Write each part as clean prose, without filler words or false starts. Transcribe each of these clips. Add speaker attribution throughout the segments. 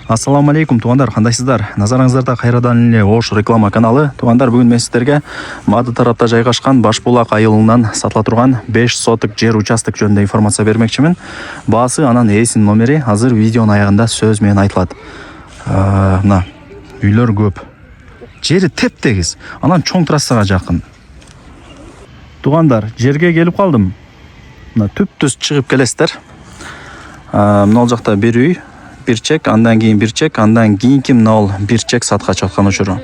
Speaker 1: Ассаламу алейкум туғандар, қандайсыздар? Назарыңыздарда қайрадан эле Ош реклама каналы. Туғандар, бүгін мен сіздерге Мады тарапта жайгашкан Башбулак айылынан сатыла турган 5 сотык жер участок жөнүндө информация бермекчимин. Баасы анан эсин номери азыр видеонун аягында сөз менен айтылат. Мына үйлөр көп. Жери теп-тегиз, анан чоң трассага жакын. Туғандар, жерге келип калдым. Мына түп-түз чыгып келесиздер. Мына ал жакта бир үй, bir çek, andan keyin bir çek, andan keyinki nol bir çek satqa çatkan uçuru.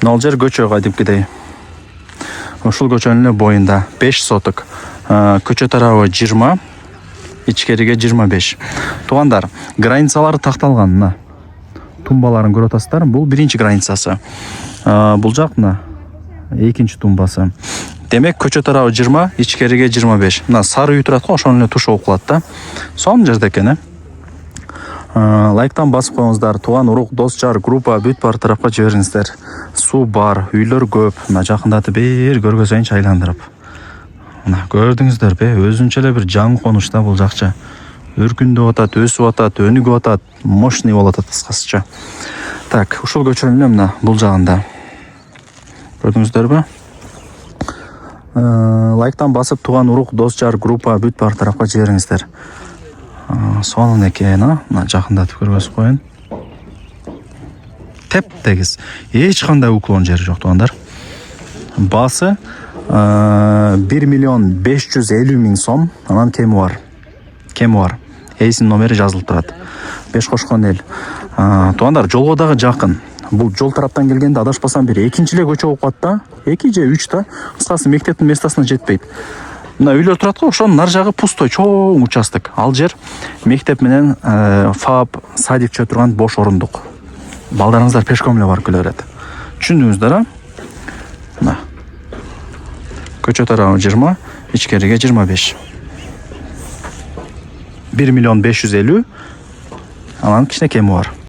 Speaker 1: Nol jer göçö qaytып кетей. Ушул көчөнүн боюнда 5 сотык. Көчө тарабы 20, ичкериге 25. Тугандар, границалары такталган мына. Тумбаларын көрүп атасыздар. Бул биринчи границасы. Бул жак мына экинчи тумбасы. Demek көчө тарабы 20, ичкериге 25. Мына сары үй турат го, ошонун эле тушу болуп калат да. Сонун жерде экен. Лайктан басып коюңуздар. Тууган урук, дос, жар, группа бүт бар тарапка жибериңиздер. Суу бар, үйлөр көп. Мына жакындатып бир көргөзөйүнчү айландырып. Мына көрдүңүздөр бе? Өзүнчө эле бир жаңы конуш да бул жакча. Өркүндөп атат, өсүп атат, өнүгүп атат, мощный болуп атат кыскасыча. Так, ушул көчөнүн мына бул жагында. Көрдүңүздөрбү? Лайктан басып туган урук, дос, жар, группа бүт бар тарапка жибериңиздер. Сонун экен, мына жакындатып көргөзүп коеюн. Теп-тегиз, эч кандай уклон жери жок тугандар. Баасы 1 миллион 550 миң сом, анан кеми бар. Кеми бар. Эсин номери жазылып турат. 5 кошкон эл. Тугандар, жолго дагы жакын. Бул жол тараптан келгенде адашпасам бир экинчи эле көчө болуп калат да. 2 же 3 да. Кыскасы мектептин местасына жетпейт. Мына үйлөр турат го, ошонун нар жагы пустой, чоң участок. Ал жер мектеп менен ФАП, садик чөп турган бош орундук. Балдарыңыздар пешком эле барып келе берет. Түшүндүңүздөр, а? Мына. Көчө тарабы 20, ичкериге 25. 1 миллион 550, анан кичине кеми бар.